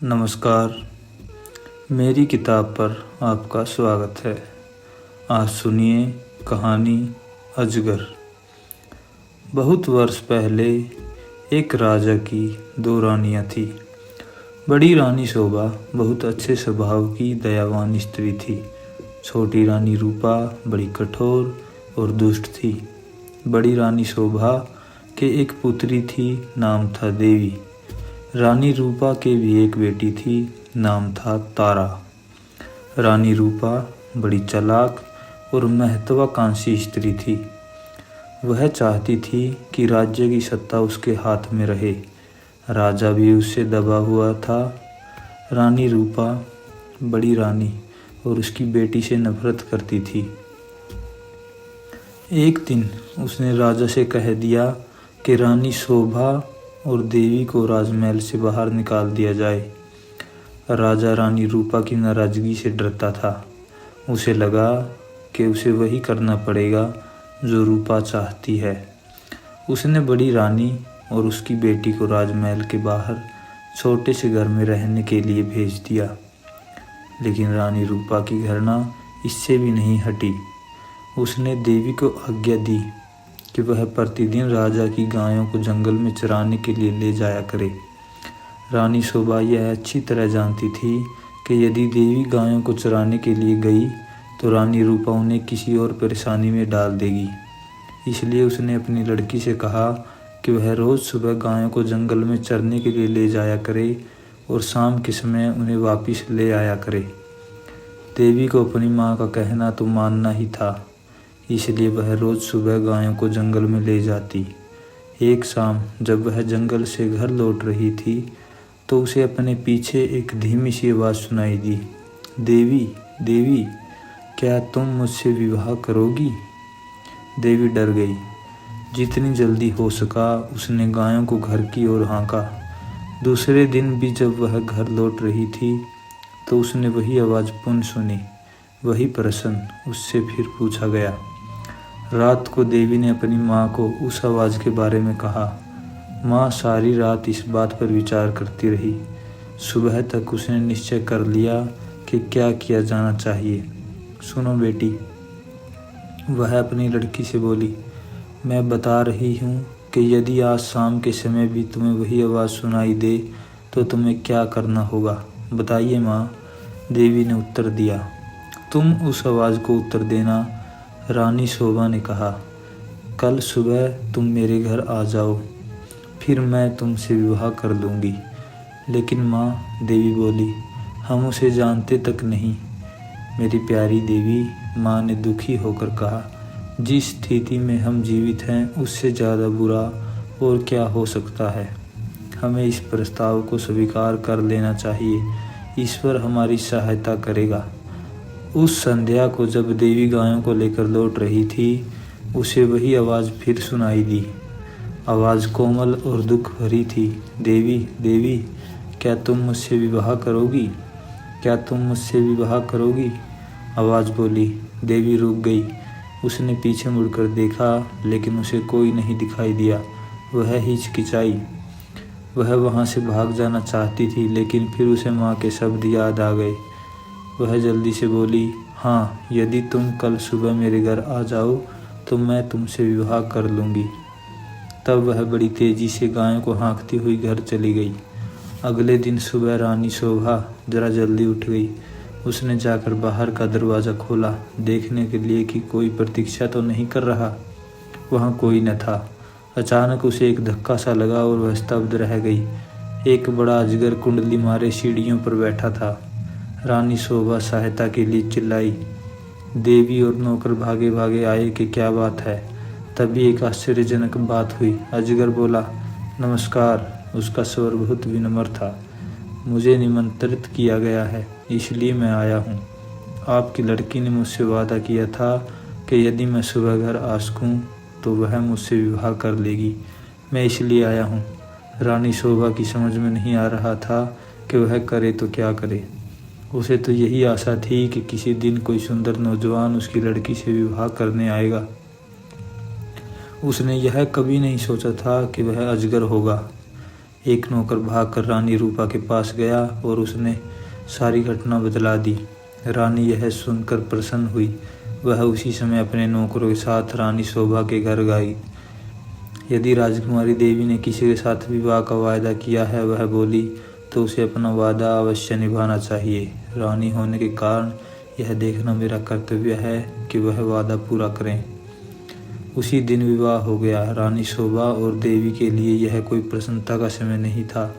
नमस्कार। मेरी किताब पर आपका स्वागत है। आज सुनिए कहानी अजगर। बहुत वर्ष पहले एक राजा की दो रानियां थी। बड़ी रानी शोभा बहुत अच्छे स्वभाव की दयावान स्त्री थी। छोटी रानी रूपा बड़ी कठोर और दुष्ट थी। बड़ी रानी शोभा के एक पुत्री थी, नाम था देवी। रानी रूपा के भी एक बेटी थी, नाम था तारा। रानी रूपा बड़ी चालाक और महत्वाकांक्षी स्त्री थी। वह चाहती थी कि राज्य की सत्ता उसके हाथ में रहे। राजा भी उससे दबा हुआ था। रानी रूपा बड़ी रानी और उसकी बेटी से नफरत करती थी। एक दिन उसने राजा से कह दिया कि रानी शोभा और देवी को राजमहल से बाहर निकाल दिया जाए। राजा रानी रूपा की नाराजगी से डरता था। उसे लगा कि उसे वही करना पड़ेगा जो रूपा चाहती है। उसने बड़ी रानी और उसकी बेटी को राजमहल के बाहर छोटे से घर में रहने के लिए भेज दिया। लेकिन रानी रूपा की घृणा इससे भी नहीं हटी। उसने देवी को आज्ञा दी कि वह प्रतिदिन राजा की गायों को जंगल में चराने के लिए ले जाया करे। रानी शोभा यह अच्छी तरह जानती थी कि यदि देवी गायों को चराने के लिए गई तो रानी रूपा उन्हें किसी और परेशानी में डाल देगी। इसलिए उसने अपनी लड़की से कहा कि वह रोज़ सुबह गायों को जंगल में चरने के लिए ले जाया करे और शाम के समय उन्हें वापस ले आया करे। देवी को अपनी माँ का कहना तो मानना ही था, इसलिए वह रोज़ सुबह गायों को जंगल में ले जाती। एक शाम जब वह जंगल से घर लौट रही थी तो उसे अपने पीछे एक धीमी सी आवाज़ सुनाई दी, देवी देवी, क्या तुम मुझसे विवाह करोगी? देवी डर गई। जितनी जल्दी हो सका उसने गायों को घर की ओर हाँका। दूसरे दिन भी जब वह घर लौट रही थी तो उसने वही आवाज़ पुनः सुनी। वही प्रश्न उससे फिर पूछा गया। रात को देवी ने अपनी माँ को उस आवाज़ के बारे में कहा। माँ सारी रात इस बात पर विचार करती रही। सुबह तक उसने निश्चय कर लिया कि क्या किया जाना चाहिए। सुनो बेटी, वह अपनी लड़की से बोली, मैं बता रही हूँ कि यदि आज शाम के समय भी तुम्हें वही आवाज़ सुनाई दे तो तुम्हें क्या करना होगा, बताइए माँ। देवी ने उत्तर दिया, तुम उस आवाज़ को उत्तर देना। रानी शोभा ने कहा, कल सुबह तुम मेरे घर आ जाओ, फिर मैं तुमसे विवाह कर लूँगी। लेकिन माँ, देवी बोली, हम उसे जानते तक नहीं। मेरी प्यारी देवी, माँ ने दुखी होकर कहा, जिस स्थिति में हम जीवित हैं उससे ज़्यादा बुरा और क्या हो सकता है। हमें इस प्रस्ताव को स्वीकार कर लेना चाहिए। ईश्वर हमारी सहायता करेगा। उस संध्या को जब देवी गायों को लेकर लौट रही थी उसे वही आवाज़ फिर सुनाई दी। आवाज़ कोमल और दुख भरी थी, देवी देवी, क्या तुम मुझसे विवाह करोगी? क्या तुम मुझसे विवाह करोगी? आवाज़ बोली। देवी रुक गई। उसने पीछे मुड़कर देखा लेकिन उसे कोई नहीं दिखाई दिया। वह हिचकिचाई। वह वहाँ से भाग जाना चाहती थी लेकिन फिर उसे माँ के शब्द याद आ गए। वह जल्दी से बोली, हाँ, यदि तुम कल सुबह मेरे घर आ जाओ तो मैं तुमसे विवाह कर लूँगी। तब वह बड़ी तेज़ी से गायों को हाँकती हुई घर चली गई। अगले दिन सुबह रानी शोभा जरा जल्दी उठ गई। उसने जाकर बाहर का दरवाज़ा खोला, देखने के लिए कि कोई प्रतीक्षा तो नहीं कर रहा। वहाँ कोई न था। अचानक उसे एक धक्का सा लगा और वह स्तब्ध रह गई। एक बड़ा अजगर कुंडली मारे सीढ़ियों पर बैठा था। रानी शोभा सहायता के लिए चिल्लाई। देवी और नौकर भागे भागे आए कि क्या बात है। तभी एक आश्चर्यजनक बात हुई। अजगर बोला, नमस्कार। उसका स्वर बहुत विनम्र था। मुझे निमंत्रित किया गया है, इसलिए मैं आया हूँ। आपकी लड़की ने मुझसे वादा किया था कि यदि मैं सुबह घर आ सकूँ तो वह मुझसे विवाह कर लेगी। मैं इसलिए आया हूँ। रानी शोभा की समझ में नहीं आ रहा था कि वह करे तो क्या करे। उसे तो यही आशा थी कि किसी दिन कोई सुंदर नौजवान उसकी लड़की से विवाह करने आएगा। उसने यह कभी नहीं सोचा था कि वह अजगर होगा। एक नौकर भागकर रानी रूपा के पास गया और उसने सारी घटना बतला दी। रानी यह सुनकर प्रसन्न हुई। वह उसी समय अपने नौकरों के साथ रानी शोभा के घर गई। यदि राजकुमारी देवी ने किसी के साथ विवाह का वायदा किया है, वह बोली, तो उसे अपना वादा अवश्य निभाना चाहिए। रानी होने के कारण यह देखना मेरा कर्तव्य है कि वह वादा पूरा करें। उसी दिन विवाह हो गया। रानी शोभा और देवी के लिए यह कोई प्रसन्नता का समय नहीं था,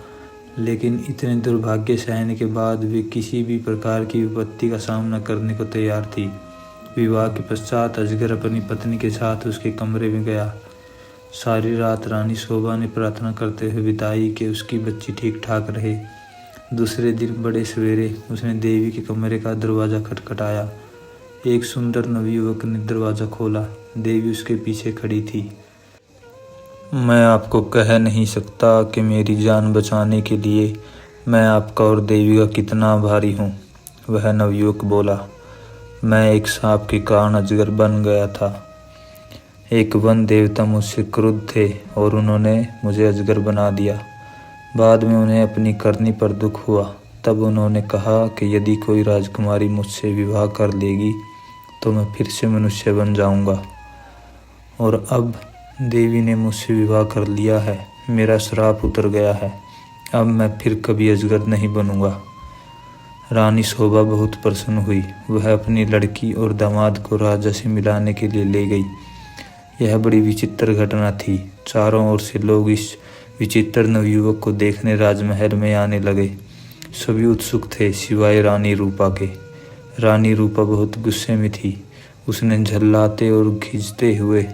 लेकिन इतने दुर्भाग्य सहने के बाद वे किसी भी प्रकार की विपत्ति का सामना करने को तैयार थी। विवाह के पश्चात अजगर अपनी पत्नी के साथ उसके कमरे में गया। सारी रात रानी शोभा ने प्रार्थना करते हुए बिताई कि उसकी बच्ची ठीक ठाक रहे। दूसरे दिन बड़े सवेरे उसने देवी के कमरे का दरवाज़ा खटखटाया। एक सुंदर नवयुवक ने दरवाज़ा खोला। देवी उसके पीछे खड़ी थी। मैं आपको कह नहीं सकता कि मेरी जान बचाने के लिए मैं आपका और देवी का कितना आभारी हूँ, वह नवयुवक बोला। मैं एक सांप के कारण अजगर बन गया था। एक वन देवता मुझसे क्रुद्ध थे और उन्होंने मुझे अजगर बना दिया। बाद में उन्हें अपनी करनी पर दुख हुआ। तब उन्होंने कहा कि यदि कोई राजकुमारी मुझसे विवाह कर लेगी तो मैं फिर से मनुष्य बन जाऊंगा। और अब देवी ने मुझसे विवाह कर लिया है। मेरा श्राप उतर गया है। अब मैं फिर कभी अजगर नहीं बनूंगा। रानी शोभा बहुत प्रसन्न हुई। वह अपनी लड़की और दामाद को राजा से मिलाने के लिए ले गई। यह बड़ी विचित्र घटना थी। चारों ओर से लोग इस विचित्र नवयुवक को देखने राजमहल में आने लगे। सभी उत्सुक थे सिवाय रानी रूपा के। रानी रूपा बहुत गुस्से में थी। उसने झल्लाते और खींचते हुए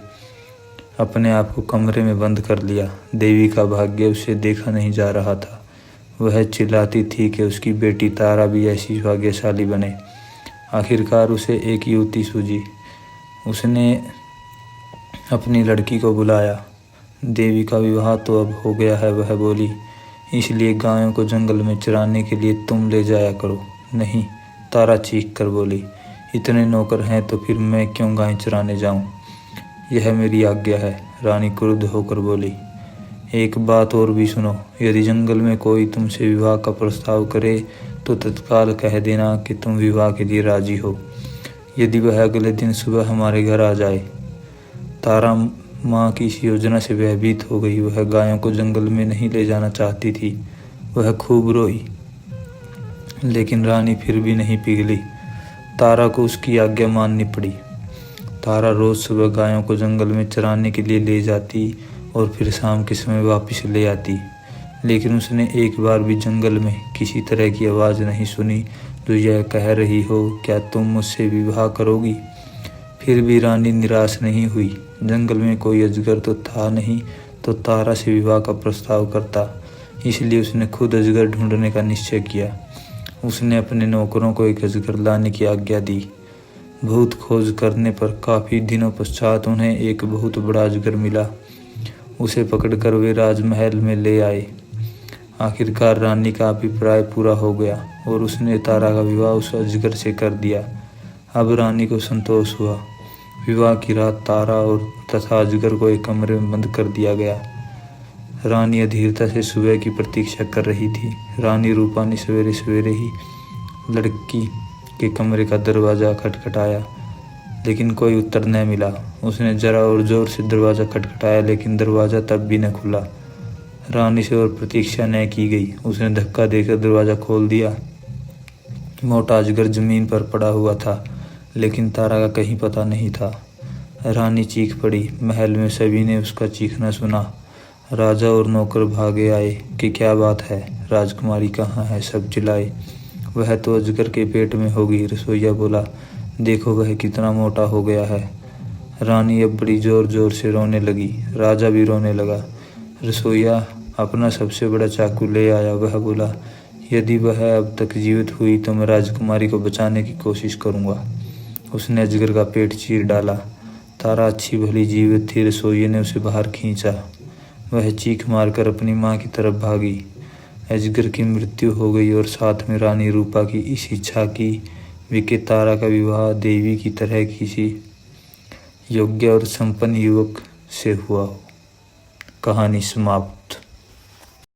अपने आप को कमरे में बंद कर लिया। देवी का भाग्य उसे देखा नहीं जा रहा था। वह चिल्लाती थी कि उसकी बेटी तारा भी ऐसी भाग्यशाली बने। आखिरकार उसे एक युवती सूझी। उसने अपनी लड़की को बुलाया। देवी का विवाह तो अब हो गया है, वह बोली, इसलिए गायों को जंगल में चराने के लिए तुम ले जाया करो। नहीं, तारा चीख कर बोली, इतने नौकर हैं तो फिर मैं क्यों गाय चराने जाऊं? यह मेरी आज्ञा है। रानी क्रुद्ध होकर बोली, एक बात और भी सुनो, यदि जंगल में कोई तुमसे विवाह का प्रस्ताव करे तो तत्काल कह देना कि तुम विवाह के लिए राजी हो। यदि वह अगले दिन सुबह हमारे घर आ जाए। तारा माँ की इस योजना से भयभीत हो गई। वह गायों को जंगल में नहीं ले जाना चाहती थी। वह खूब रोई, लेकिन रानी फिर भी नहीं पिघली। तारा को उसकी आज्ञा माननी पड़ी। तारा रोज सुबह गायों को जंगल में चराने के लिए ले जाती और फिर शाम के समय वापस ले आती, लेकिन उसने एक बार भी जंगल में किसी तरह की आवाज़ नहीं सुनी जो यह कह रही हो, क्या तुम मुझसे विवाह करोगी? फिर भी रानी निराश नहीं हुई। जंगल में कोई अजगर तो था नहीं तो तारा से विवाह का प्रस्ताव करता। इसलिए उसने खुद अजगर ढूंढने का निश्चय किया। उसने अपने नौकरों को एक अजगर लाने की आज्ञा दी। बहुत खोज करने पर काफ़ी दिनों पश्चात उन्हें एक बहुत बड़ा अजगर मिला। उसे पकड़कर वे राजमहल में ले आए। आखिरकार रानी का अभिप्राय पूरा हो गया और उसने तारा का विवाह उस अजगर से कर दिया। अब रानी को संतोष हुआ। विवाह की रात तारा और तथा अजगर को एक कमरे में बंद कर दिया गया। रानी अधीरता से सुबह की प्रतीक्षा कर रही थी। रानी रूपा ने सवेरे सवेरे ही लड़की के कमरे का दरवाज़ा खटखटाया, लेकिन कोई उत्तर न मिला। उसने जरा और जोर से दरवाज़ा खटखटाया, लेकिन दरवाज़ा तब भी न खुला। रानी से और प्रतीक्षा न की गई। उसने धक्का देकर दरवाज़ा खोल दिया। मोटा अजगर जमीन पर पड़ा हुआ था, लेकिन तारा का कहीं पता नहीं था। रानी चीख पड़ी। महल में सभी ने उसका चीखना सुना। राजा और नौकर भागे आए कि क्या बात है, राजकुमारी कहाँ है? सब चिल्लाए। वह तो अजगर के पेट में होगी। रसोइया बोला, देखो वह कितना मोटा हो गया है। रानी अब बड़ी जोर जोर से रोने लगी। राजा भी रोने लगा। रसोइया अपना सबसे बड़ा चाकू ले आया। वह बोला, यदि वह अब तक जीवित हुई तो मैं राजकुमारी को बचाने की कोशिश करूँगा। उसने अजगर का पेट चीर डाला। तारा अच्छी भली जीवित थी। रसोइये ने उसे बाहर खींचा। वह चीख मारकर अपनी माँ की तरफ भागी। अजगर की मृत्यु हो गई और साथ में रानी रूपा की इस इच्छा की कि तारा का विवाह देवी की तरह किसी योग्य और संपन्न युवक से हुआ हो। कहानी समाप्त।